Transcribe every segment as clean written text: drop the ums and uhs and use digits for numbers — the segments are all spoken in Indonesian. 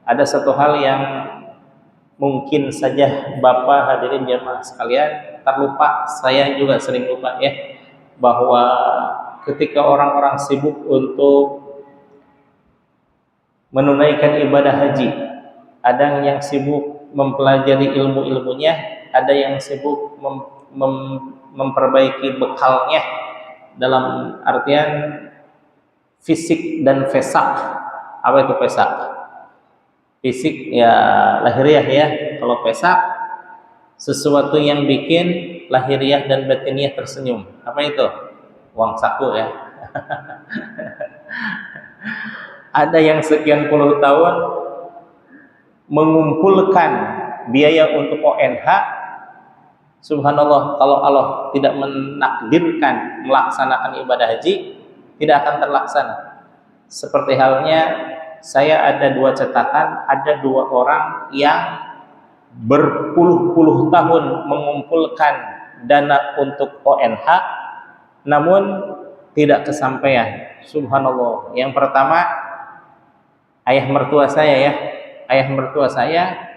Ada satu hal yang mungkin saja Bapak hadirin jamaah sekalian terlupa, saya juga sering lupa ya, bahwa ketika orang-orang sibuk untuk menunaikan ibadah haji, ada yang sibuk mempelajari ilmu-ilmunya, ada yang sibuk memperbaiki bekalnya dalam artian fisik dan fesak. Apa itu fesak? Fisik ya lahiriah ya. Kalau fesak sesuatu yang bikin lahiriah dan batiniah tersenyum. Apa itu? Uang saku ya. Ada yang sekian puluh tahun mengumpulkan biaya untuk ONH. Subhanallah, kalau Allah tidak menakdirkan melaksanakan ibadah haji, tidak akan terlaksana. Seperti halnya saya ada dua cetakan, ada dua orang yang berpuluh-puluh tahun mengumpulkan dana untuk ONH, namun tidak kesampaian. Subhanallah. Yang pertama, ayah mertua saya ya. Ayah mertua saya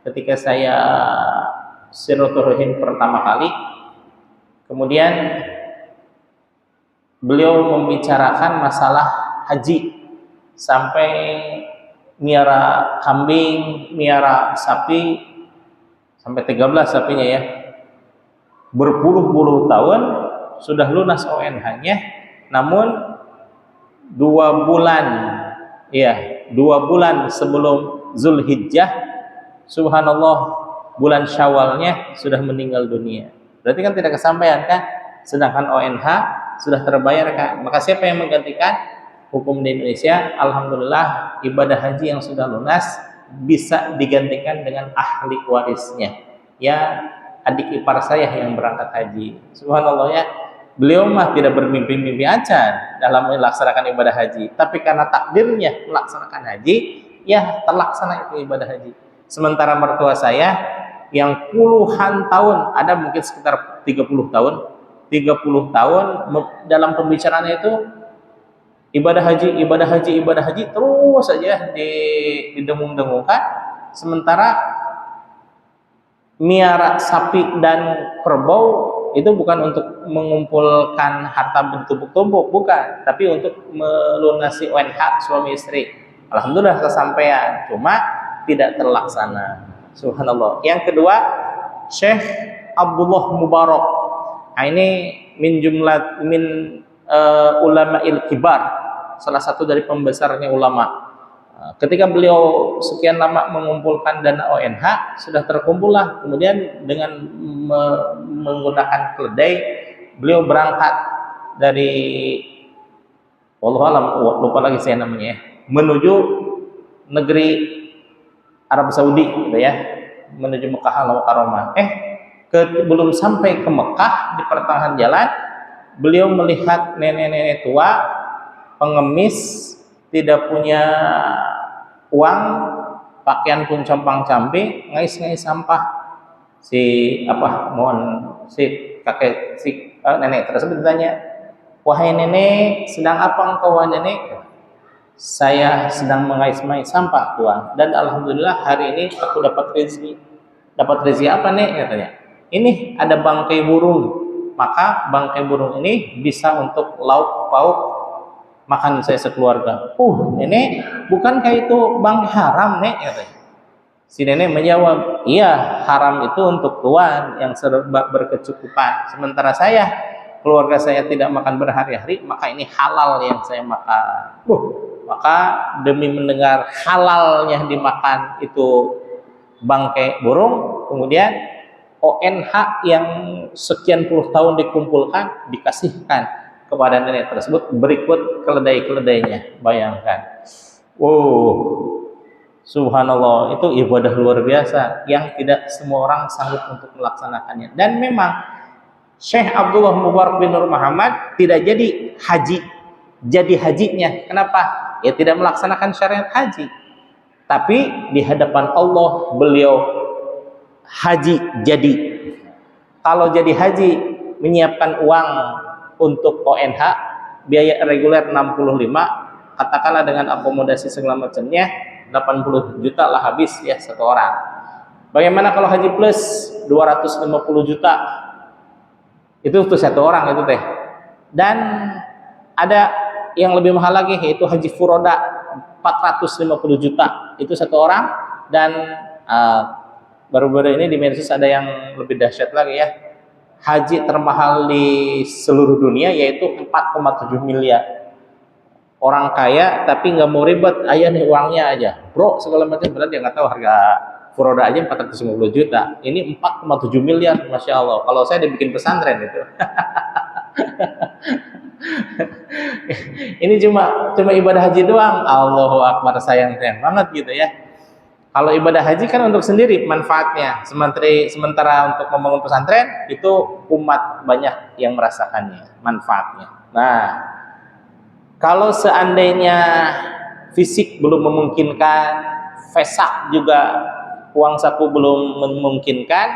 ketika saya silaturahim pertama kali, kemudian beliau membicarakan masalah haji sampai miara kambing, miara sapi, sampai 13 sapinya ya. Berpuluh-puluh tahun sudah lunas ONH-nya, namun 2 bulan ya, 2 bulan sebelum Zulhijjah, subhanallah, bulan Syawalnya sudah meninggal dunia. Berarti kan tidak kesampaian kan? Sedangkan ONH sudah terbayarkan. Maka siapa yang menggantikan? Hukum di Indonesia, alhamdulillah, ibadah haji yang sudah lunas bisa digantikan dengan ahli warisnya. Ya, adik ipar saya yang berangkat haji. Subhanallah ya. Beliau mah tidak bermimpi-mimpi aja dalam melaksanakan ibadah haji, tapi karena takdirnya melaksanakan haji, ya terlaksana itu ibadah haji. Sementara mertua saya yang puluhan tahun, ada mungkin sekitar 30 tahun dalam pembicaraannya itu ibadah haji terus saja didengung-dengungkan. Sementara miara sapi dan kerbau itu bukan untuk mengumpulkan harta bertumpuk-tumpuk, bukan, tapi untuk melunasi ONH suami istri. Alhamdulillah kesampaian, cuma tidak terlaksana. Subhanallah. Yang kedua, Syekh Abdullah Mubarak. Nah, ini min ulama'il kibar, salah satu dari pembesarnya ulama. Ketika beliau sekian lama mengumpulkan dana ONH, sudah terkumpullah, kemudian dengan menggunakan keledai beliau berangkat dari, wallahu alam, lupa lagi saya namanya ya, menuju negeri Arab Saudi gitu ya, menuju Mekah al-Mukarramah. Belum sampai ke Mekah, di pertengahan jalan beliau melihat nenek-nenek tua pengemis, tidak punya uang, pakaian pun compang-camping, ngais-ngais sampah. Si nenek tersebut ditanya, "Wahai nenek, sedang apa engkau wahai nenek?" "Saya sedang mengais-ngais sampah Tuhan, dan alhamdulillah hari ini aku dapat rezeki." "Dapat rezeki apa nek?" katanya. "Ini ada bangkai burung, maka bangkai burung ini bisa untuk lauk pauk makan saya sekeluarga." Nenek, bukankah itu bangkai haram nek?" katanya. Si nenek menjawab, "Iya, haram itu untuk tuan yang serba berkecukupan. Sementara saya, keluarga saya tidak makan berhari-hari, maka ini halal yang saya makan." Maka demi mendengar halalnya dimakan itu bangkai burung, kemudian ONH yang sekian puluh tahun dikumpulkan dikasihkan kepada nenek tersebut berikut keledai-keledainya. Bayangkan. Subhanallah, itu ibadah luar biasa yang tidak semua orang sanggup untuk melaksanakannya. Dan memang Syekh Abdullah Mubarak bin Nur Muhammad tidak jadi hajinya. Kenapa? Ya tidak melaksanakan syariat haji. Tapi di hadapan Allah beliau haji jadi. Kalau jadi haji, menyiapkan uang untuk ONH, biaya reguler 65, katakanlah dengan akomodasi segala macamnya, 80 juta lah habis ya satu orang. Bagaimana kalau haji plus 250 juta? Itu tuh satu orang itu teh. Dan ada yang lebih mahal lagi yaitu haji furoda 450 juta. Itu satu orang. Dan baru-baru ini di medsos ada yang lebih dahsyat lagi ya. Haji termahal di seluruh dunia yaitu 4,7 miliar. Orang kaya tapi nggak mau ribet, ayah nih uangnya aja, bro segala macam. Berarti dia nggak tahu harga furoda aja 450 juta. Ini 4,7 miliar, masya Allah. Kalau saya dibikin pesantren itu. Ini cuma ibadah haji doang. Allahu Akbar, sayang banget gitu ya. Kalau ibadah haji kan untuk sendiri manfaatnya. Sementara untuk membangun pesantren itu umat banyak yang merasakannya manfaatnya. Nah, kalau seandainya fisik belum memungkinkan, vesak juga uang saku belum memungkinkan,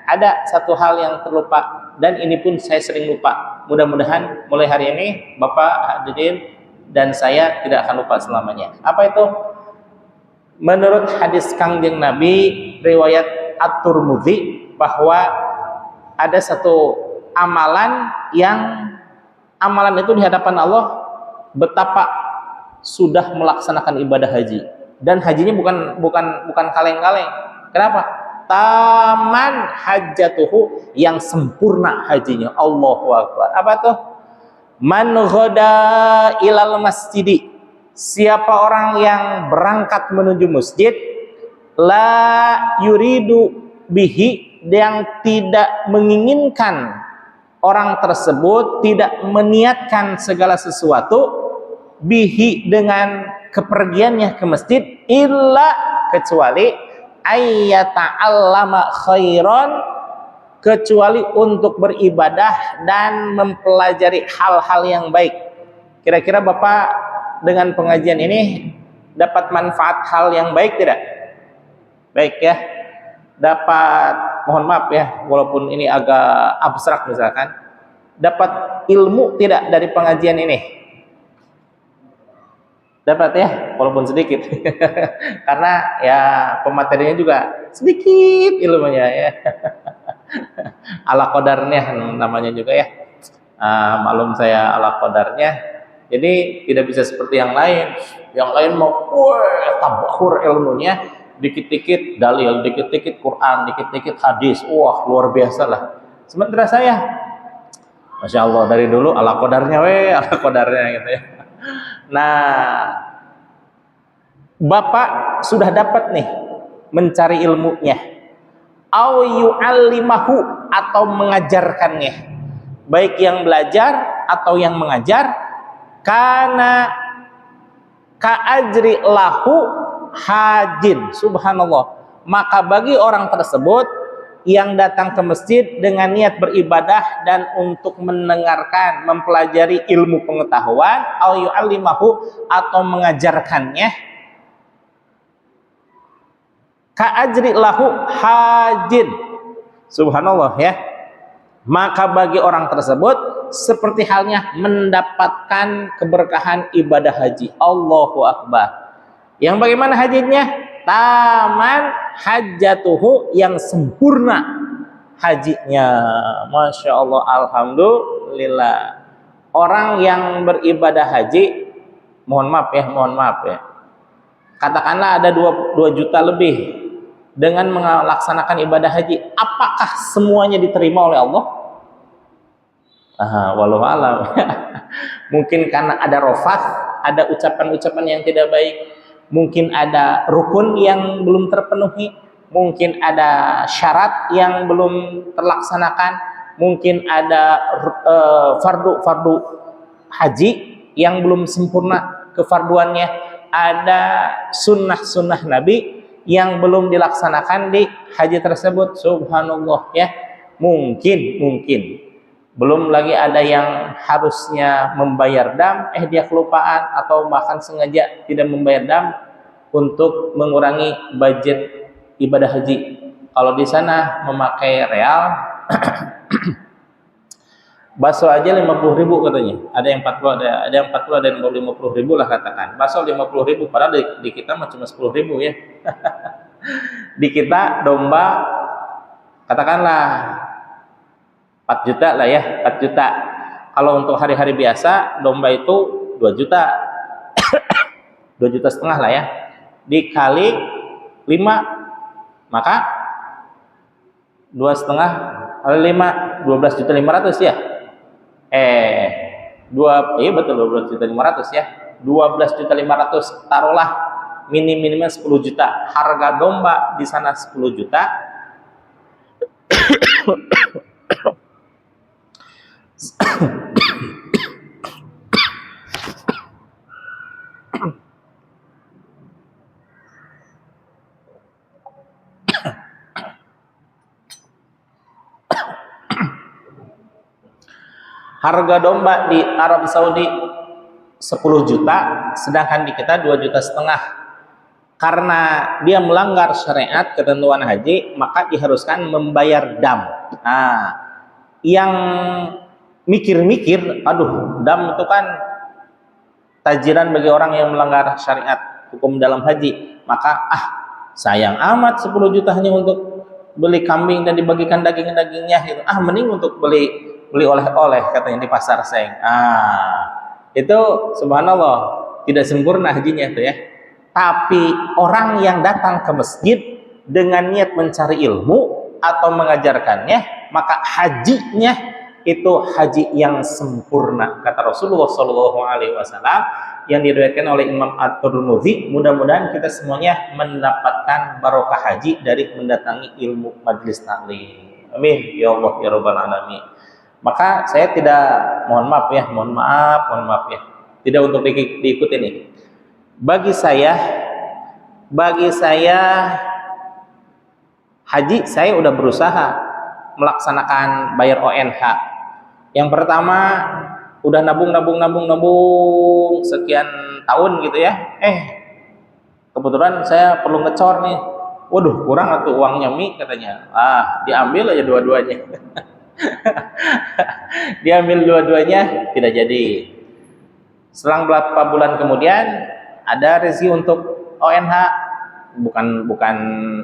ada satu hal yang terlupa dan ini pun saya sering lupa. Mudah-mudahan mulai hari ini Bapak hadirin dan saya tidak akan lupa selamanya. Apa itu? Menurut hadis Kangjeng Nabi riwayat At-Tirmidzi bahwa ada satu amalan yang amalan itu di hadapan Allah betapa sudah melaksanakan ibadah haji, dan hajinya bukan kaleng-kaleng. Kenapa? Taman hajatuhu, yang sempurna hajinya. Allahu Akbar. Apa tuh? Man ghada ilal masjidi, siapa orang yang berangkat menuju masjid, la yuridu bihi, yang tidak menginginkan orang tersebut, tidak meniatkan segala sesuatu, bihi dengan kepergiannya ke masjid, illa kecuali ayyata'allama khairan, kecuali untuk beribadah dan mempelajari hal-hal yang baik. Kira-kira Bapak dengan pengajian ini dapat manfaat hal yang baik tidak? Baik ya. Dapat, mohon maaf ya, walaupun ini agak abstrak misalkan, dapat ilmu tidak dari pengajian ini? Dapat ya, walaupun sedikit. Karena ya pematerinya juga sedikit ilmunya ya. Ala qadarnya namanya juga ya. Maklum saya ala qadarnya. Jadi tidak bisa seperti yang lain. Yang lain mau tabakhur ilmunya, dikit-dikit dalil, dikit-dikit Quran, dikit-dikit hadis. Wah, luar biasa lah. Sementara saya, masya Allah, dari dulu ala qadarnya ala qadarnya gitu ya. Nah, Bapak sudah dapat nih mencari ilmunya, au yu'allimahu, atau mengajarkannya, baik yang belajar atau yang mengajar, karena ka'ajri lahu hajin, subhanallah, maka bagi orang tersebut yang datang ke masjid dengan niat beribadah dan untuk mendengarkan, mempelajari ilmu pengetahuan, au yu'allimahu, atau mengajarkannya, ka'ajri lahu hajin, subhanallah ya, maka bagi orang tersebut seperti halnya mendapatkan keberkahan ibadah haji. Allahu Akbar. Yang bagaimana hajinya? Taman hajatuhu, yang sempurna hajinya. Masya Allah, alhamdulillah. Orang yang beribadah haji, mohon maaf ya, katakanlah ada 2 juta lebih dengan melaksanakan ibadah haji, apakah semuanya diterima oleh Allah? Wallahu alam. Mungkin karena ada rofat, ada ucapan-ucapan yang tidak baik, mungkin ada rukun yang belum terpenuhi, mungkin ada syarat yang belum terlaksanakan, mungkin ada fardu haji yang belum sempurna kefarduannya, ada sunnah Nabi yang belum dilaksanakan di haji tersebut. Subhanallah ya. Mungkin belum lagi ada yang harusnya membayar dam, dia kelupaan atau bahkan sengaja tidak membayar dam untuk mengurangi budget ibadah haji. Kalau di sana memakai real Bakso aja 50.000 katanya. Ada yang 40, ada yang 40, ada yang 50.000 lah katakan. Bakso 50.000, padahal di kita mah cuma 10.000 ya. Di kita domba katakanlah 4 juta lah ya, 4 juta. Kalau untuk hari-hari biasa domba itu 2 juta. 2,5 juta lah ya. Dikali 5, maka 2,5 kali 5, 12.500.000 ya. Iya betul 12.500.000 ya. 12.500.000 taruhlah minimalnya 10 juta. Harga domba di sana 10 juta. Harga domba di Arab Saudi 10 juta, sedangkan di kita 2,5 juta. Karena dia melanggar syariat ketentuan haji, maka diharuskan membayar dam. Nah, yang mikir-mikir, aduh, dam itu kan tajiran bagi orang yang melanggar syariat hukum dalam haji, maka sayang amat 10 juta hanya untuk beli kambing dan dibagikan daging-dagingnya gitu. Mending untuk beli oleh-oleh katanya di pasar seng. Itu subhanallah tidak sempurna hajinya itu ya. Tapi orang yang datang ke masjid dengan niat mencari ilmu atau mengajarkannya, maka hajinya itu haji yang sempurna kata Rasulullah SAW yang diriwayatkan oleh Imam At-Tirmidzi. Mudah-mudahan kita semuanya mendapatkan barokah haji dari mendatangi ilmu majelis taklim. Amin ya Allah ya rabbal alamin. Maka saya tidak, mohon maaf ya, tidak untuk diikuti ini. Bagi saya haji, saya udah berusaha melaksanakan bayar ONH. Yang pertama udah nabung sekian tahun gitu ya. Kebetulan saya perlu ngecor nih. Waduh, kurang atuh uangnya Mi katanya. Diambil aja dua-duanya. Diambil dua-duanya, tidak jadi. Selang beberapa bulan kemudian ada rezeki untuk ONH, bukan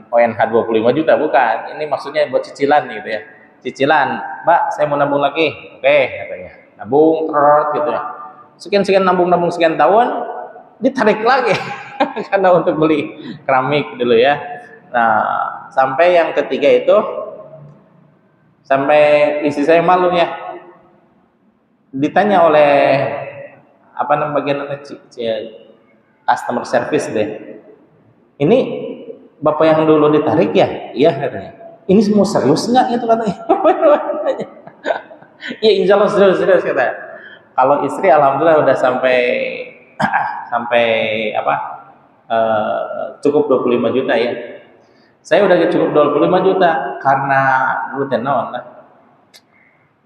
ONH 25 juta, bukan. Ini maksudnya buat cicilan gitu ya. Cicilan, Mbak, saya mau nabung lagi. Oke, katanya. Nabung gitu ya. Sekian nabung sekian tahun, ditarik lagi karena untuk beli keramik dulu ya. Nah, sampai yang ketiga itu, sampai istri saya malu ya, ditanya oleh bagian customer service deh, ini bapak yang dulu ditarik ya? Iya katanya. Ini semua serius nggak itu katanya? Iya insya Allah serius katanya. Kalau istri alhamdulillah udah sampai cukup 25 juta ya. Saya udah cukup 25 juta karena dulu tenon lah.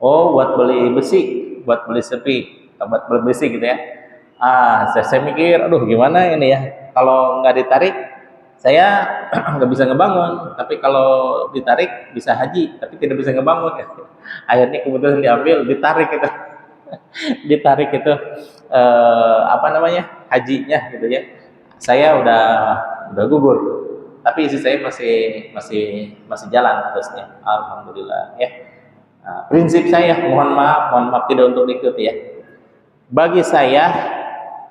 Buat beli besi, buat beli sepi, buat beli besi gitu ya. Saya mikir, aduh gimana ini ya, kalau nggak ditarik saya nggak bisa ngebangun, tapi kalau ditarik bisa haji, tapi tidak bisa ngebangun. Akhirnya kebetulan diambil, ditarik itu, hajinya gitu ya. Saya udah gugur, tapi istri saya masih jalan terusnya, alhamdulillah ya. Prinsip saya, mohon maaf tidak untuk diikuti ya. Bagi saya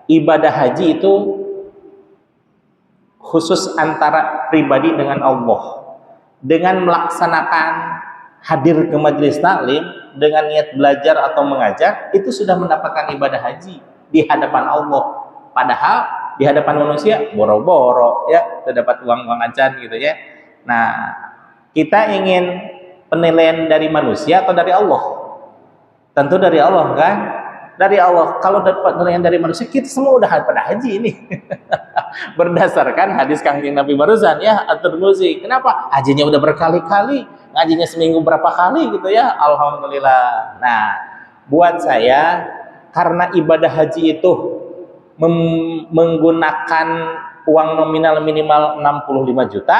ibadah haji itu khusus antara pribadi dengan Allah. Dengan melaksanakan hadir ke majelis taklim dengan niat belajar atau mengajar, itu sudah mendapatkan ibadah haji di hadapan Allah. Padahal di hadapan manusia boro-boro ya, terdapat uang acan gitu ya. Nah, kita ingin penilaian dari manusia atau dari Allah? Tentu dari Allah kan? Dari Allah. Kalau dapat penilaian dari manusia, kita semua udah pada haji ini. Berdasarkan hadis Kangjeng Nabi barusan ya, At-Tirmidzi. Kenapa? Hajinya udah berkali-kali, ngajinya seminggu berapa kali gitu ya. Alhamdulillah. Nah, buat saya karena ibadah haji itu menggunakan uang nominal minimal 65 juta,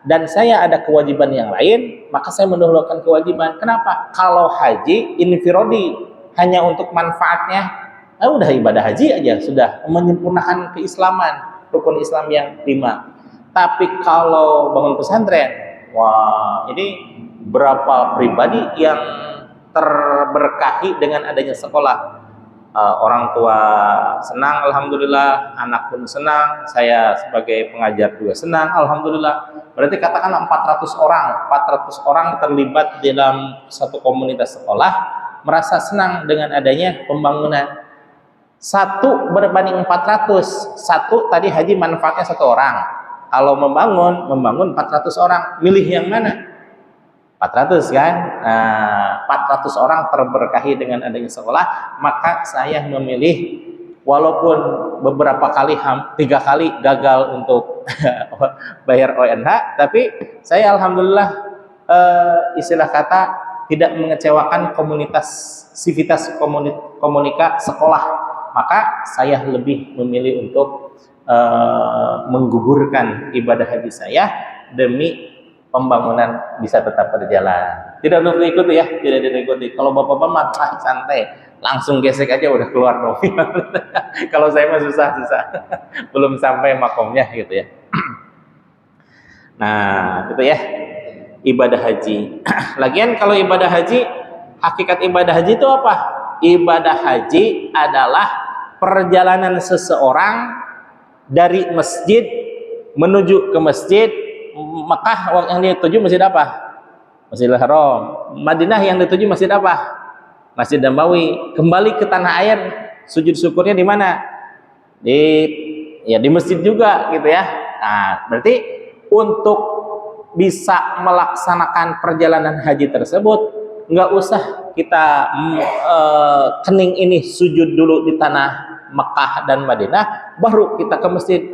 dan saya ada kewajiban yang lain, maka saya mendahulukan kewajiban. Kenapa? Kalau haji infirodi, hanya untuk manfaatnya, udah ibadah haji aja sudah menyempurnakan keislaman, rukun Islam yang 5. Tapi kalau bangun pesantren, wah, ini berapa pribadi yang terberkahi dengan adanya sekolah. Orang tua senang, alhamdulillah, anak pun senang, saya sebagai pengajar juga senang, alhamdulillah. Berarti katakanlah 400 orang terlibat dalam satu komunitas sekolah, merasa senang dengan adanya pembangunan. Satu berbanding 400, satu tadi haji manfaatnya 1 orang. Kalau membangun 400 orang, milih yang mana? 400 kan? Nah, 400 orang terberkahi dengan adanya sekolah, maka saya memilih, walaupun beberapa kali 3 kali gagal untuk bayar ONH, tapi saya alhamdulillah istilah kata tidak mengecewakan komunitas sivitas komunika sekolah, maka saya lebih memilih untuk menggugurkan ibadah haji saya demi pembangunan bisa tetap berjalan. Tidak perlu diikuti ya, tidak diikuti. Kalau bapak-bapak mah santai, langsung gesek aja udah keluar novel. Kalau saya mah susah, belum sampai makomnya gitu ya. Nah, gitu ya, ibadah haji. Lagian kalau ibadah haji, hakikat ibadah haji itu apa? Ibadah haji adalah perjalanan seseorang dari masjid menuju ke masjid. Mekah yang dituju masjid apa? Masjidil Haram. Madinah yang dituju masjid apa? Masjid Nabawi. Kembali ke tanah air, sujud syukurnya di mana? Di masjid juga gitu ya. Nah, berarti untuk bisa melaksanakan perjalanan haji tersebut, nggak usah kita kening ini sujud dulu di tanah Mekah dan Madinah, baru kita ke masjid.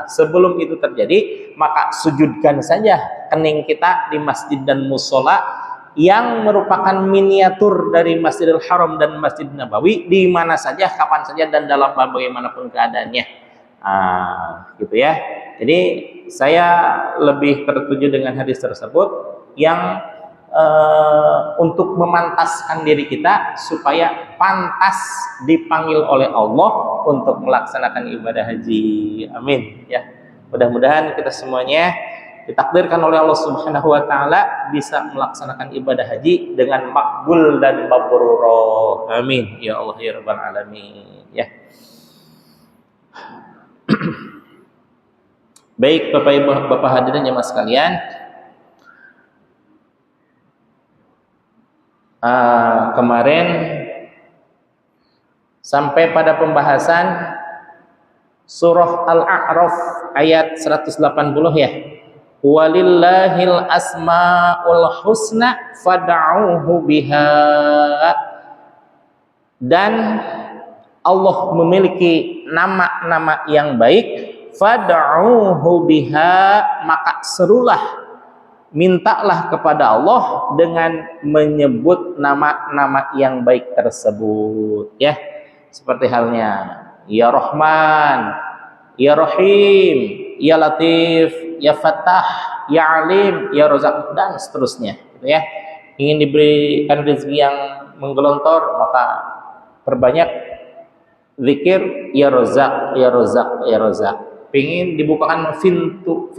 Sebelum itu terjadi, maka sujudkan saja kening kita di masjid dan musola yang merupakan miniatur dari Masjidil Haram dan Masjid Nabawi, di mana saja, kapan saja, dan dalam bagaimanapun keadaannya. Gitu ya. Jadi saya lebih tertuju dengan hadis tersebut yang untuk memantaskan diri kita supaya pantas dipanggil oleh Allah untuk melaksanakan ibadah haji. Amin ya. Mudah-mudahan kita semuanya ditakdirkan oleh Allah Subhanahu wa taala bisa melaksanakan ibadah haji dengan makbul dan mabrur. Amin ya Allah ya rabbal alamin ya. Baik Bapak Ibu, Bapak hadirin jemaah sekalian, kemarin sampai pada pembahasan surah Al-A'raf ayat 180 ya. Walillahil asmaul husna fad'uhu biha. Dan Allah memiliki nama-nama yang baik, fad'uhu biha, maka serulah, mintalah kepada Allah dengan menyebut nama-nama yang baik tersebut ya. Seperti halnya Ya Rahman, Ya Rahim, Ya Latif, Ya Fattah, Ya Alim, Ya Razak, dan seterusnya gitu ya. Ingin diberikan rezeki yang menggelontor, maka perbanyak zikir Ya Razak, Ya Razak, Ya Razak. Ingin dibukakan pintu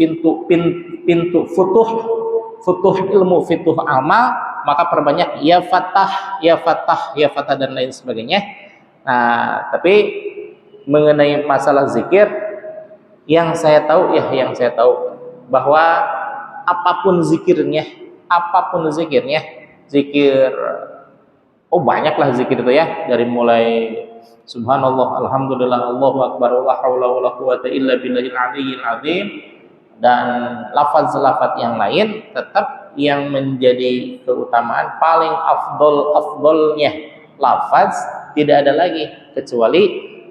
futuh ilmu, futuh amal, maka perbanyak Ya Fattah, Ya Fattah, Ya Fattah, dan lain sebagainya. Nah, tapi mengenai masalah zikir, yang saya tahu bahwa apapun zikirnya, zikir, banyaklah zikir itu ya, dari mulai subhanallah, alhamdulillah, Allahu akbar, la haula wala quwata illa billahil aliyyil azim, dan lafaz-lafaz yang lain, tetap yang menjadi keutamaan paling afdolnya lafaz tidak ada lagi kecuali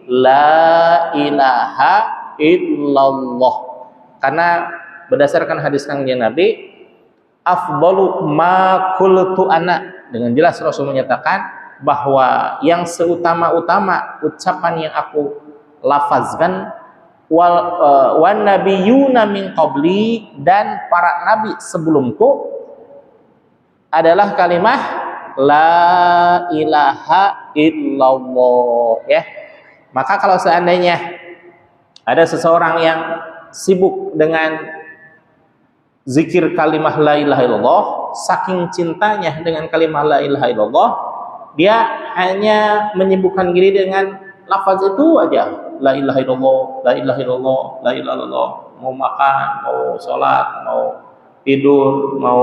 la ilaha illallah. Karena berdasarkan hadis Kangjeng Nabi, afdalu ma qultu ana, dengan jelas Rasul menyatakan bahwa yang seutama-utama ucapan yang aku lafazkan wan nabiyuna min qabli, dan para nabi sebelumku adalah kalimat la ilaha illallah, ya. Maka kalau seandainya ada seseorang yang sibuk dengan zikir kalimat la ilaha illallah, saking cintanya dengan kalimat la ilaha illallah, dia hanya menyibukkan diri dengan lafaz itu aja, la ilaha illallah, la ilaha illallah, la ilaha illallah. Mau makan, mau sholat, mau tidur, mau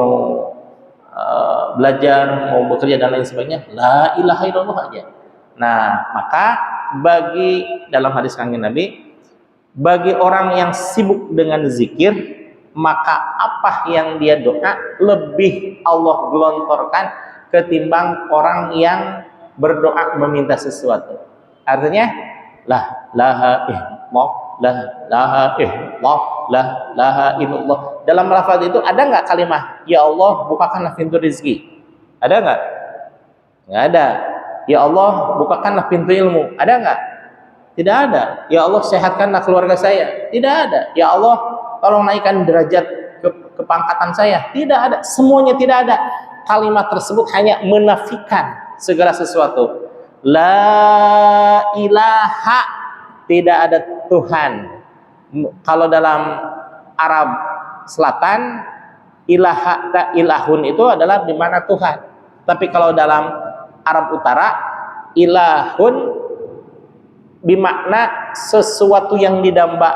belajar, mau bekerja dan lain sebagainya, la ilaha illallah aja. Nah, maka bagi dalam hadis kanjeng Nabi, bagi orang yang sibuk dengan zikir, maka apa yang dia doa lebih Allah gelontorkan ketimbang orang yang berdoa meminta sesuatu. Artinya la ilaha illallah, la ilaha illallah, la ilaha illallah. Dalam lafaz itu ada nggak kalimat ya Allah bukakanlah pintu rezeki? Ada nggak? Nggak ada. Ya Allah bukakanlah pintu ilmu. Ada nggak? Tidak ada. Ya Allah sehatkanlah keluarga saya. Tidak ada. Ya Allah tolong naikkan derajat kepangkatan saya. Tidak ada. Semuanya tidak ada. Kalimat tersebut hanya menafikan segala sesuatu. La ilaha, tidak ada Tuhan. Kalau dalam Arab Selatan, ilaha ilahun itu adalah di mana Tuhan. Tapi kalau dalam Arab Utara, ilahun bermakna sesuatu yang didamba,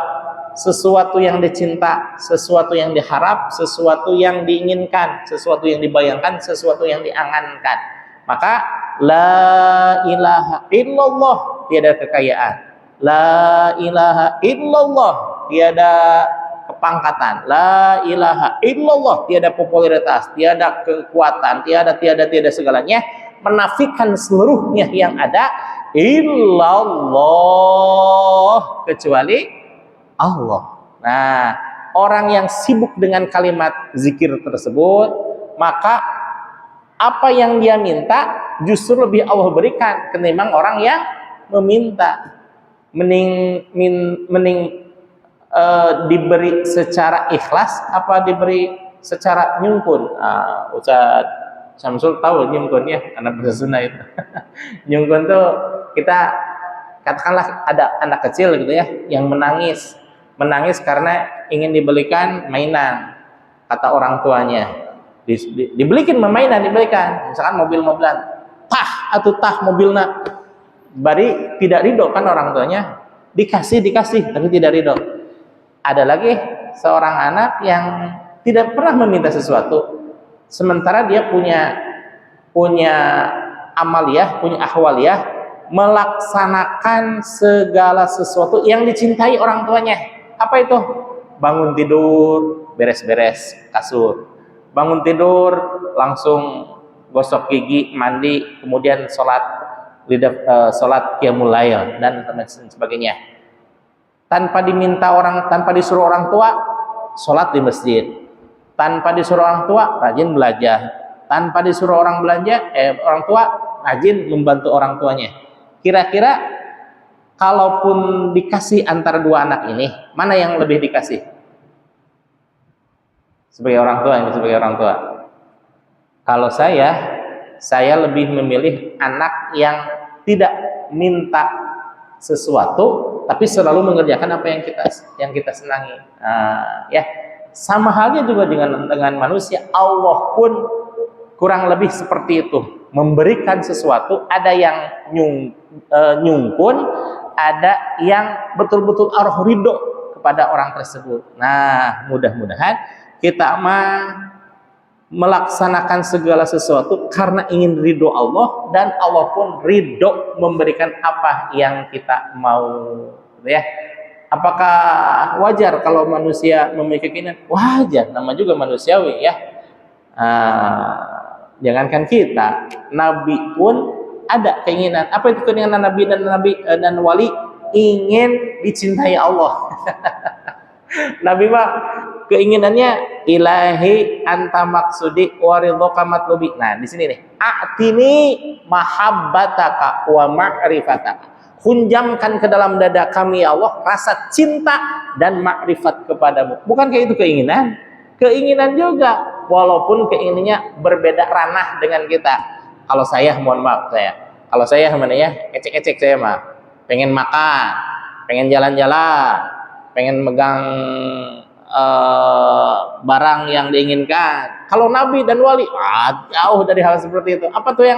sesuatu yang dicinta, sesuatu yang diharap, sesuatu yang diinginkan, sesuatu yang dibayangkan, sesuatu yang diangankan. Maka la ilaha illallah, tiada kekayaan. La ilaha illallah, tiada kepangkatan. La ilaha illallah, tiada popularitas, tiada kekuatan, tiada segalanya, menafikan seluruhnya yang ada, illallah, kecuali Allah. Nah, orang yang sibuk dengan kalimat zikir tersebut, maka apa yang dia minta justru lebih Allah berikan ketimbang orang yang meminta. Mending diberi secara ikhlas apa diberi secara nyungkun. Ustaz Syamsul tahu nyungkun ya, anak bersuna itu. Nyungkun tuh kita katakanlah ada anak kecil gitu ya yang menangis karena ingin dibelikan mainan, kata orang tuanya dibelikan mainan, misalkan mobil-mobilan, tah mobilnya, bari tidak ridho kan orang tuanya, dikasih tapi tidak ridho. Ada lagi seorang anak yang tidak pernah meminta sesuatu, sementara dia punya amaliyah, punya ahwaliyah, melaksanakan segala sesuatu yang dicintai orang tuanya. Apa itu? Bangun tidur beres-beres kasur, bangun tidur langsung gosok gigi, mandi, kemudian sholat qiyamul lail dan sebagainya. Tanpa disuruh orang tua, sholat di masjid. Tanpa disuruh orang tua, rajin belajar. Tanpa disuruh orang tua, rajin membantu orang tuanya. Kira-kira kalaupun dikasih antara dua anak ini, mana yang lebih dikasih? Sebagai orang tua. Kalau saya lebih memilih anak yang tidak minta sesuatu, tapi selalu mengerjakan apa yang kita senangi. Ya, sama halnya juga dengan manusia. Allah pun kurang lebih seperti itu, memberikan sesuatu. Ada yang nyungkun, ada yang betul-betul Allah ridho kepada orang tersebut. Nah, mudah-mudahan kita melaksanakan segala sesuatu karena ingin ridho Allah, dan Allah pun ridho memberikan apa yang kita mau, ya. Apakah wajar kalau manusia memiliki keinginan? Wajar, nama juga manusiawi, ya. Jangankan kita, Nabi pun ada keinginan. Apa itu keinginan Nabi dan wali? Ingin dicintai Allah. Nabi mah keinginannya ilahi anta maksudi wa ridhoka matlubi. Nah, di sini nih, a'tini mahabbataka wa ma'rifataka. hunjamkan ke dalam dada kami ya Allah rasa cinta dan makrifat kepadamu. Bukan kayak itu keinginan, keinginan juga, walaupun keinginannya berbeda ranah dengan kita. Kalau saya, mohon maaf kalau saya mana ya, ecek-ecek saya mah, pengen makan, pengen jalan-jalan, pengen megang barang yang diinginkan. Kalau nabi dan wali jauh dari hal seperti itu. Apa tuh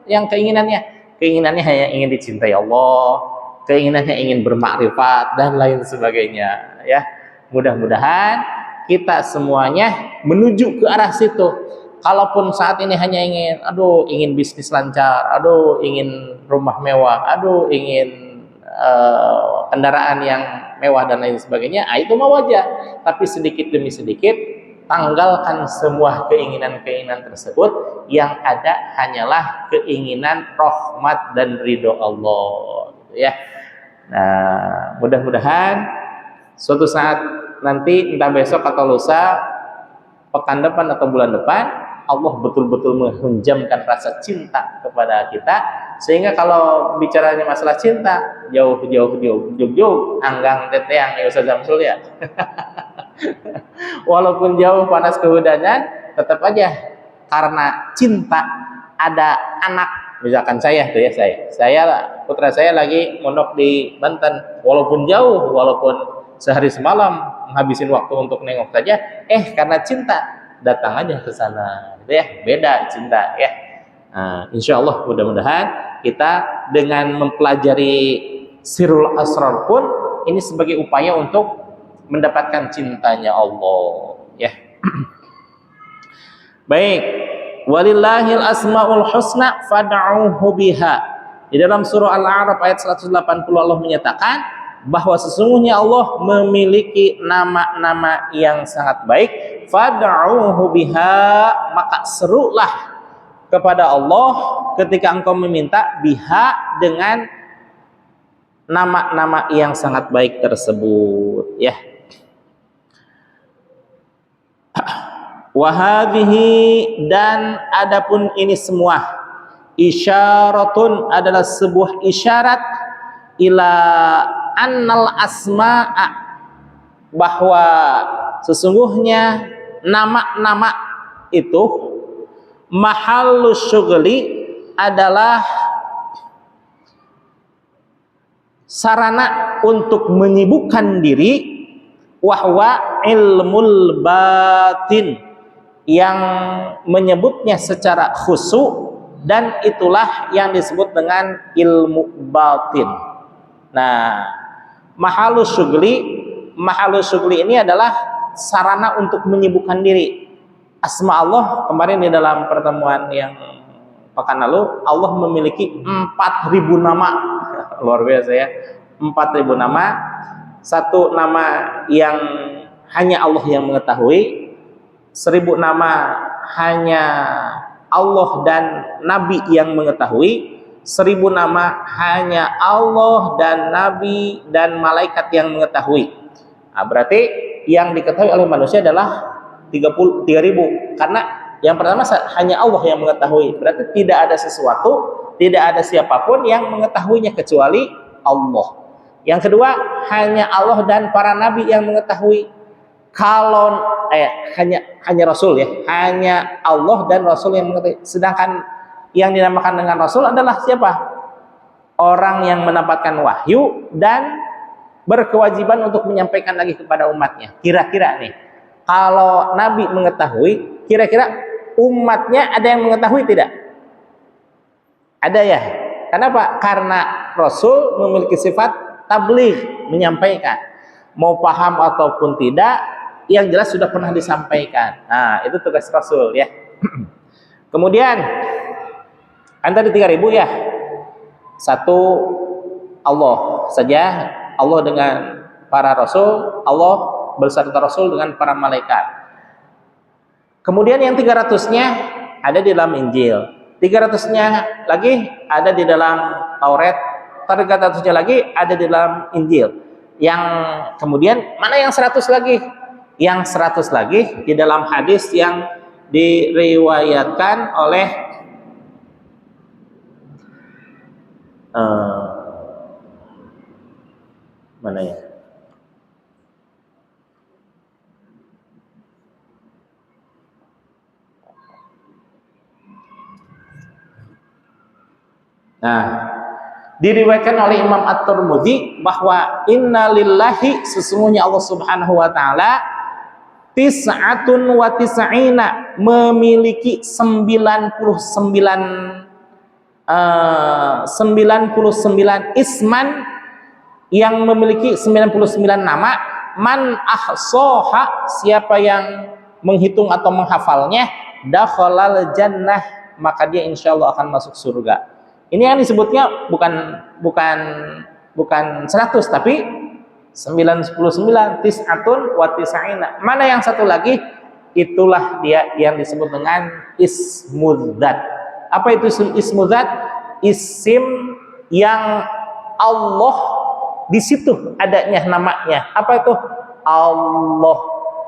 yang keinginannya? Keinginannya hanya ingin dicintai Allah, keinginannya ingin bermakrifat dan lain sebagainya ya. Mudah-mudahan kita semuanya menuju ke arah situ. Kalaupun saat ini hanya ingin bisnis lancar, ingin rumah mewah, ingin kendaraan yang mewah dan lain sebagainya, itu mah wajar. Tapi sedikit demi sedikit tanggalkan semua keinginan-keinginan tersebut, yang ada hanyalah keinginan rahmat dan ridho Allah, gitu ya. Nah, mudah-mudahan suatu saat nanti, entah besok atau lusa, pekan depan atau bulan depan, Allah betul-betul menghunjamkan rasa cinta kepada kita, sehingga kalau bicaranya masalah cinta, jauh anggang teteang ya Ustaz Zamsul ya. Walaupun jauh panas kehujanan, tetap aja karena cinta ada anak. Misalkan saya tuh ya, putra saya lagi mondok di Banten, walaupun jauh, walaupun sehari semalam menghabisin waktu untuk nengok saja, karena cinta datang aja ke sana, gitu ya. Beda cinta ya. Nah, insya Allah mudah-mudahan kita dengan mempelajari Sirrul Asrar pun ini sebagai upaya untuk mendapatkan cintanya Allah ya. Baik, walillahil asmaul husna fad'uhu biha. Di dalam surah Al-A'raf ayat 180 Allah menyatakan bahwa sesungguhnya Allah memiliki nama-nama yang sangat baik. Fad'uhu biha, maka serulah kepada Allah ketika engkau meminta, biha, dengan nama-nama yang sangat baik tersebut ya. Wahadhihi, dan adapun ini semua, isyaratun, adalah sebuah isyarat, ila annal asma'a, bahwa sesungguhnya nama-nama itu mahallus syughli, adalah sarana untuk menyibukkan diri, wahwa ilmul batin, yang menyebutnya secara khusyuk, dan itulah yang disebut dengan ilmu batin. Nah, mahallus syughli ini adalah sarana untuk menyibukkan diri. Asma Allah, kemarin di dalam pertemuan yang pekan lalu, Allah memiliki 4.000 nama. Luar biasa ya, 4.000 nama. Satu nama yang hanya Allah yang mengetahui, 1.000 nama hanya Allah dan Nabi yang mengetahui, 1.000 nama hanya Allah dan Nabi dan malaikat yang mengetahui. Nah, berarti yang diketahui oleh manusia adalah 3.000, karena yang pertama hanya Allah yang mengetahui, berarti tidak ada sesuatu, tidak ada siapapun yang mengetahuinya kecuali Allah. Yang kedua, hanya Allah dan para nabi yang mengetahui. Kalau hanya Rasul ya, hanya Allah dan Rasul yang mengetahui. Sedangkan yang dinamakan dengan Rasul adalah siapa? Orang yang mendapatkan wahyu dan berkewajiban untuk menyampaikan lagi kepada umatnya. Kira-kira nih, kalau Nabi mengetahui, kira-kira umatnya ada yang mengetahui tidak? Ada ya. Kenapa? Karena Rasul memiliki sifat tabligh, menyampaikan. Mau paham ataupun tidak, yang jelas sudah pernah disampaikan. Nah, itu tugas Rasul ya. Kemudian kan tadi 3.000 ya. Satu Allah saja, Allah dengan para rasul, Allah beserta rasul dengan para malaikat. Kemudian yang 300-nya ada di dalam Injil, 300-nya lagi ada di dalam Taurat, 300-nya lagi ada di dalam Injil. Yang kemudian mana yang 100 lagi? Yang 100 lagi di dalam hadis yang diriwayatkan oleh Mana ya? Nah, diriwayatkan oleh Imam At-Tirmidzi bahwa innalillahi, sesungguhnya Allah Subhanahu wa taala tis'atun wa tis'ina, memiliki 99 isman, yang memiliki 99 nama. Man ahsoha, siapa yang menghitung atau menghafalnya, dakhalal jannah, maka dia insyaallah akan masuk surga. Ini yang disebutnya bukan 100 tapi 99, tis'atun wa tis'ina. Mana yang satu lagi? Itulah dia yang disebut dengan ismudzat. Apa itu ismudzat? Isim yang Allah di situ adanya namanya. Apa itu? Allah,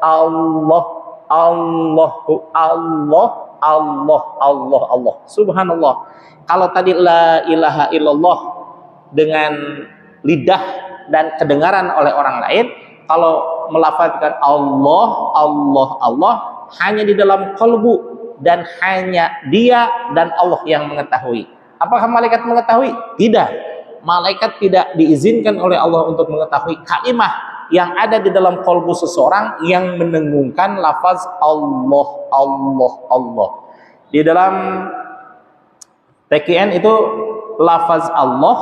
Allah, Allahu, Allah, Allah, Allah, Allah. Subhanallah. Kalau tadi la ilaha illallah dengan lidah dan kedengaran oleh orang lain, kalau melafazkan Allah, Allah, Allah, hanya di dalam kalbu dan hanya dia dan Allah yang mengetahui. Apakah malaikat mengetahui? Tidak. Malaikat tidak diizinkan oleh Allah untuk mengetahui kalimah yang ada di dalam kalbu seseorang yang mendengungkan lafaz Allah, Allah, Allah. Di dalam TKN itu lafaz Allah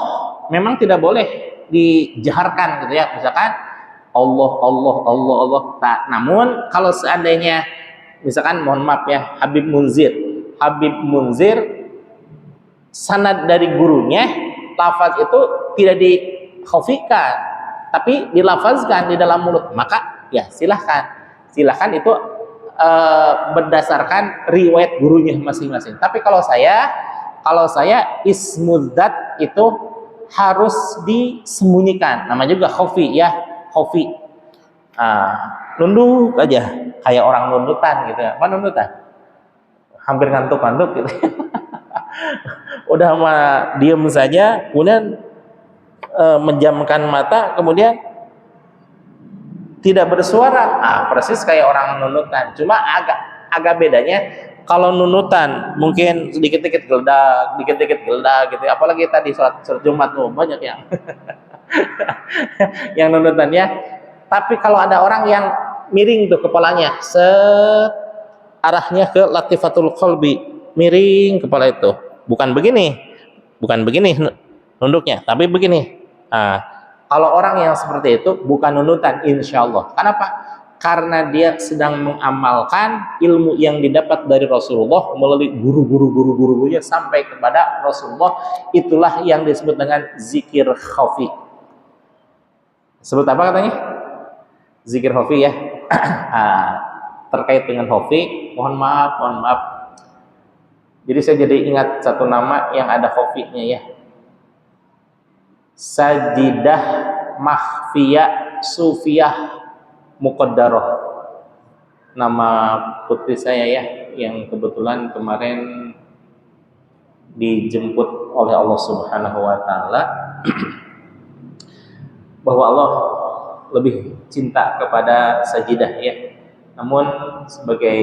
memang tidak boleh dijaharkan gitu ya, misalkan Allah, Allah, Allah, Allah. Namun kalau seandainya misalkan, mohon maaf ya, Habib Munzir sanad dari gurunya, lafaz itu tidak dikhafikan tapi dilafazkan di dalam mulut, maka ya silahkan itu berdasarkan riwayat gurunya masing-masing. Tapi kalau saya ismudzat itu harus disembunyikan, namanya juga khafi ya, khafi. Nunduk aja kayak orang nundutan gitu ya. Apa nundutan? Hampir ngantuk gitu. Udah mah diam saja, kemudian menjamkan mata, kemudian tidak bersuara. Persis kayak orang nunutan. Cuma agak bedanya, kalau nunutan mungkin sedikit-sedikit geledak gitu. Apalagi tadi sholat Jumat tuh banyak yang yang nunutannya. Tapi kalau ada orang yang miring tuh kepalanya, arahnya ke latifatul qalbi, miring kepala itu. Bukan begini nunduknya, tapi begini. Kalau orang yang seperti itu bukan nunutan, insya Allah. Kenapa? Karena dia sedang mengamalkan ilmu yang didapat dari Rasulullah melalui guru-gurunya sampai kepada Rasulullah. Itulah yang disebut dengan zikir khafi. Sebut apa katanya? Zikir khafi ya. Terkait dengan khafi, mohon maaf. Jadi saya jadi ingat satu nama yang ada khafinya ya. Sajidah Mahfiyah Sufiyah Muqaddarah, nama putri saya ya, yang kebetulan kemarin dijemput oleh Allah Subhanahu wa taala. Bahwa Allah lebih cinta kepada sajidah ya. Namun sebagai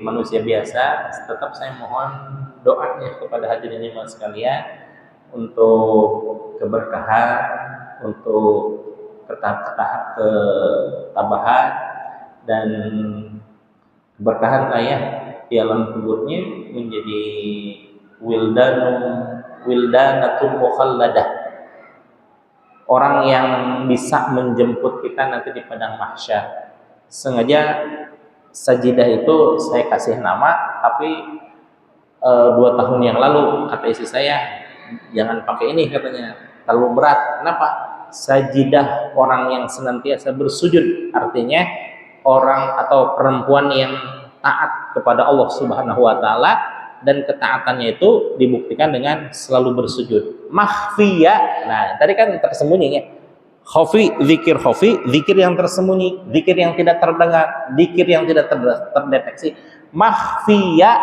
manusia biasa, tetap saya mohon doanya kepada hadirin jemaah sekalian untuk keberkahan, untuk ketabahan dan keberkahan ayah di alam kuburnya menjadi wildanatun mukhalladah, orang yang bisa menjemput kita nanti di padang mahsyar. Sengaja sajidah itu saya kasih nama, tapi 2 tahun yang lalu kata istri saya, jangan pakai ini katanya, terlalu berat. Kenapa? Sajidah, orang yang senantiasa bersujud, artinya orang atau perempuan yang taat kepada Allah Subhanahu wa taala, dan ketaatannya itu dibuktikan dengan selalu bersujud. Makhfiyah, nah tadi kan tersembunyi ya. Khafi, zikir yang tersembunyi, zikir yang tidak terdengar, zikir yang tidak terdeteksi. Makhfiyah,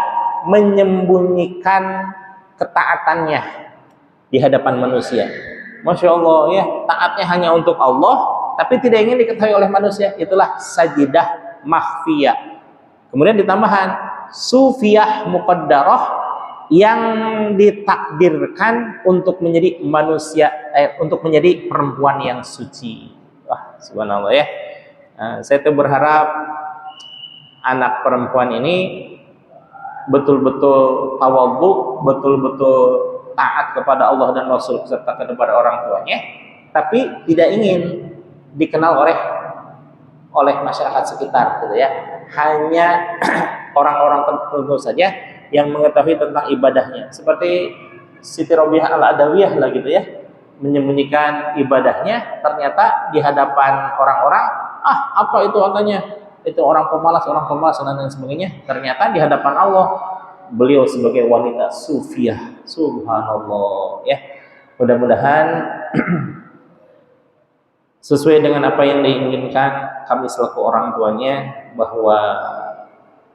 menyembunyikan ketaatannya di hadapan manusia. Masya Allah ya, taatnya hanya untuk Allah, tapi tidak ingin diketahui oleh manusia. Itulah sajidah makhfiyah. Kemudian ditambahkan sufiyah muqaddarah, yang ditakdirkan untuk menjadi manusia, untuk menjadi perempuan yang suci. Wah, subhanallah ya. Saya tuh berharap anak perempuan ini betul-betul tawadhu, betul-betul taat kepada Allah dan Rasul serta kepada orang tuanya, tapi tidak ingin dikenal oleh masyarakat sekitar, gitu ya. Hanya orang-orang tertentu saja yang mengetahui tentang ibadahnya, seperti Siti Robiah Al-Adawiyah lah gitu ya, menyembunyikan ibadahnya, ternyata di hadapan orang-orang, apa itu katanya, itu orang pemalas dan lain sebagainya. Ternyata di hadapan Allah beliau sebagai wanita sufiah. Subhanallah ya. Mudah-mudahan sesuai dengan apa yang diinginkan kami selaku orang tuanya, bahwa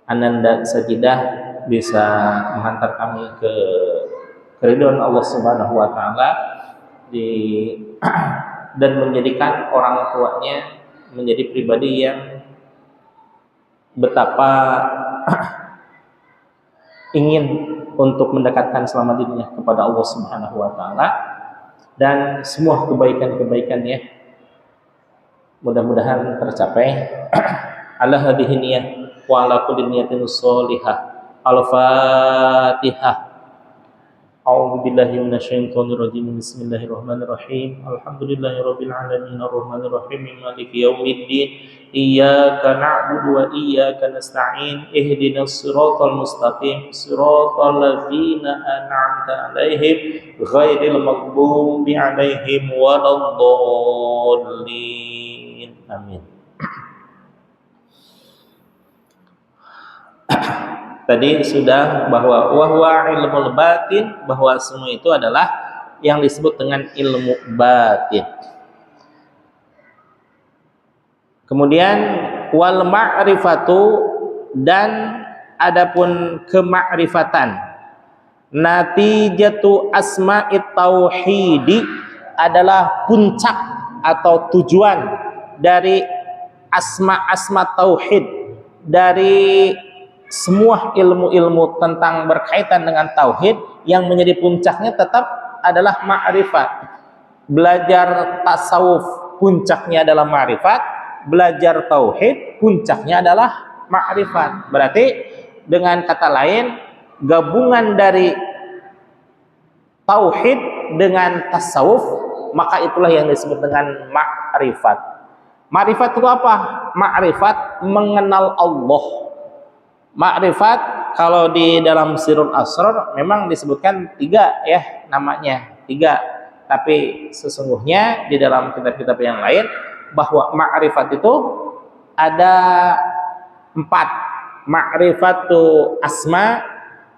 Ananda Sajidah bisa menghantar kami ke keridhaan Allah Subhanahu wa taala dan menjadikan orang tuanya menjadi pribadi yang betapa ingin untuk mendekatkan selama dirinya kepada Allah Subhanahu wa taala, dan semua kebaikan-kebaikannya mudah-mudahan tercapai. Ala hadhihi niyah wa ala kulli niyatin sholihah. Al-Fatihah. A'udzu billahi minasyaitonir rajim. Bismillahirrahmanirrahim. Alhamdulillahirabbil alamin arrahmanir rahim maliki yaumiddin. Iyyaka na'budu wa iyyaka nasta'in. Ihdinas siratal mustaqim. Siratal ladzina an'amta 'alaihim ghairil maghdubi 'alaihim waladdallin. Amin. Tadi sudah bahwa wahwa ilmul batin, bahwa semua itu adalah yang disebut dengan ilmu batin. Kemudian wal ma'rifatu, dan adapun kemakrifatan, natijatu asma'it tauhidi, adalah puncak atau tujuan dari asma tauhid, dari semua ilmu-ilmu tentang berkaitan dengan tauhid. Yang menjadi puncaknya tetap adalah ma'rifat. Belajar tasawuf puncaknya adalah ma'rifat, belajar tauhid puncaknya adalah ma'rifat. Berarti dengan kata lain, gabungan dari tauhid dengan tasawuf, maka itulah yang disebut dengan ma'rifat. Ma'rifat itu apa? Ma'rifat mengenal Allah. Ma'rifat kalau di dalam Sirrul Asrar memang disebutkan 3 ya, namanya 3. Tapi sesungguhnya di dalam kitab-kitab yang lain bahwa ma'rifat itu ada 4. Ma'rifatu asma,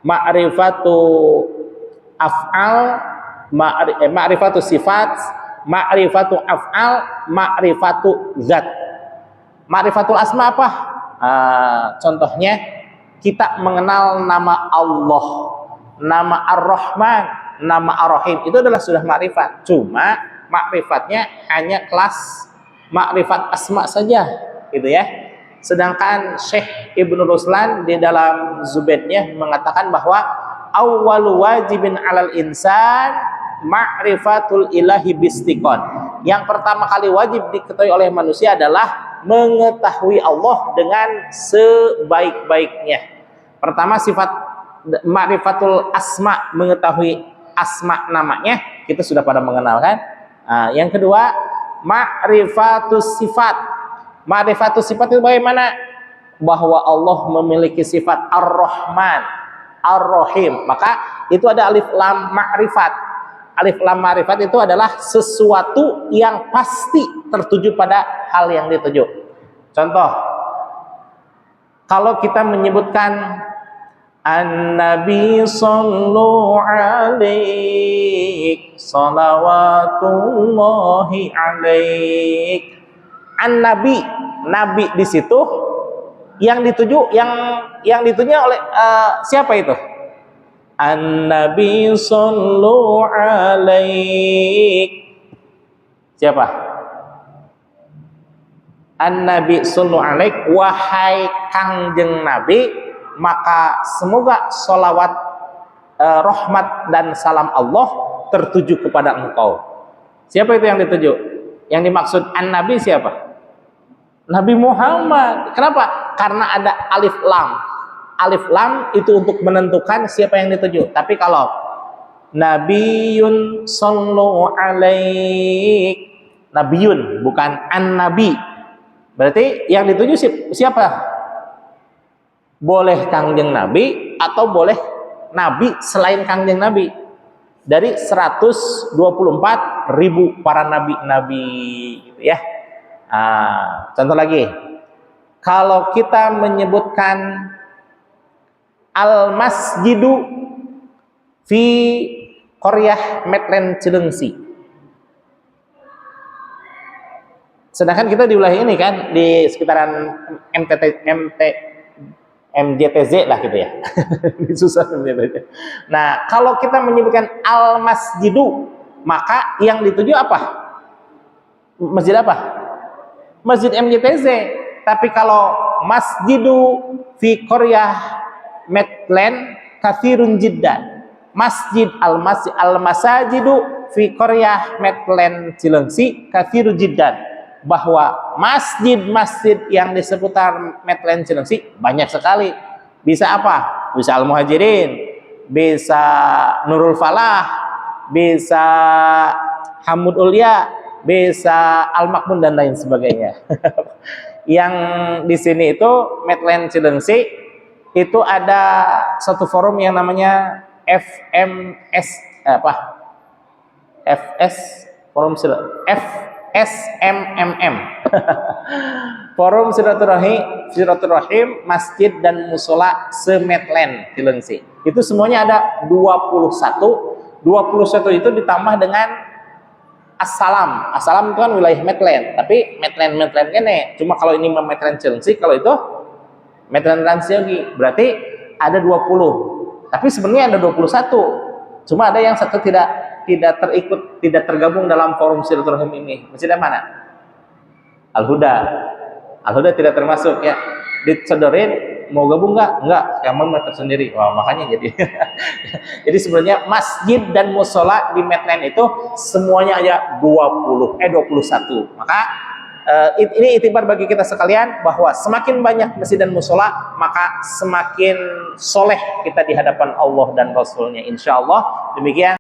ma'rifatu af'al, ma'rifatu sifat, ma'rifatu af'al, ma'rifatu zat. Ma'rifatul asma apa? Contohnya kita mengenal nama Allah, nama Ar-Rahman, nama Ar-Rahim, itu adalah sudah makrifat. Cuma makrifatnya hanya kelas makrifat asma saja, gitu ya. Sedangkan Syekh Ibnu Ruslan di dalam Zubaidnya mengatakan bahwa awwalu wajibin 'alal insan ma'rifatul ilahi bistiqon. Yang pertama kali wajib diketahui oleh manusia adalah mengetahui Allah dengan sebaik-baiknya. Pertama sifat ma'rifatul asma, mengetahui asma namanya, kita sudah pada mengenal kan. Yang kedua ma'rifatus sifat. Ma'rifatus sifat itu bagaimana? Bahwa Allah memiliki sifat Ar-Rahman, Ar-Rahim. Maka itu ada alif lam ma'rifat. Alif lam ma'rifat itu adalah sesuatu yang pasti tertuju pada hal yang dituju. Contoh, kalau kita menyebutkan An-Nabi sallu alaik salawatullahi alaik. An-Nabi, nabi di situ yang dituju, yang dituju oleh siapa itu? An-Nabi sallu alaik. Siapa? An-Nabi sallallahu alaihi, wahai Kangjeng Nabi, maka semoga sholawat, rahmat dan salam Allah tertuju kepada engkau. Siapa itu yang dituju? Yang dimaksud An-Nabi siapa? Nabi Muhammad. Kenapa? Karena ada alif lam. Alif lam itu untuk menentukan siapa yang dituju. Tapi kalau Nabiyun sallallahu alaihi, Nabiyun bukan An-Nabi, berarti yang dituju siapa? Boleh Kangjeng Nabi atau boleh Nabi selain Kangjeng Nabi. Dari 124.000 para nabi-nabi gitu ya. Contoh lagi, kalau kita menyebutkan al-masjidu fi Qaryah Metlen Cilengsi, sedangkan kita di wilayah ini kan di sekitaran MJTZ lah gitu ya. Susah sebenarnya. Nah, kalau kita menyebutkan al-masjidu, maka yang dituju apa? Masjid apa? Masjid MJTZ. Tapi kalau masjidu fi Qaryah Metlen kathirun jiddan, masjid al-masajidu fi Qaryah Metlen Cilengsi kathirun jiddan, bahwa masjid-masjid yang di seputar Metlen Cilengsi banyak sekali. Bisa apa? Bisa Al-Muhajirin, bisa Nurul Falah, bisa Hamud Ulya, bisa Al-Makmun dan lain sebagainya. Yang di sini itu Metlen Cilengsi itu ada satu forum yang namanya FSMMM. Forum Silaturahim Masjid dan Musola se-Metlen Cilengsi. Itu semuanya ada 21. 21 itu ditambah dengan Assalam. Assalam itu kan wilayah Metlen, tapi Metlen ini. Cuma kalau ini Metlen Cilengsi, kalau itu Metlen Transyogi, berarti ada 20. Tapi sebenarnya ada 21. Cuma ada yang satu tidak tergabung dalam forum silaturahim ini. Masjid mana? Al-Huda. Al-Huda tidak termasuk ya. Disodorin, mau gabung enggak, yang mau tersendiri. Wah, makanya jadi jadi sebenarnya masjid dan musola di Metlen itu semuanya aja 21. Maka ini itibar bagi kita sekalian bahwa semakin banyak masjid dan musola, maka semakin soleh kita di hadapan Allah dan Rasulnya, insyaallah. Demikian.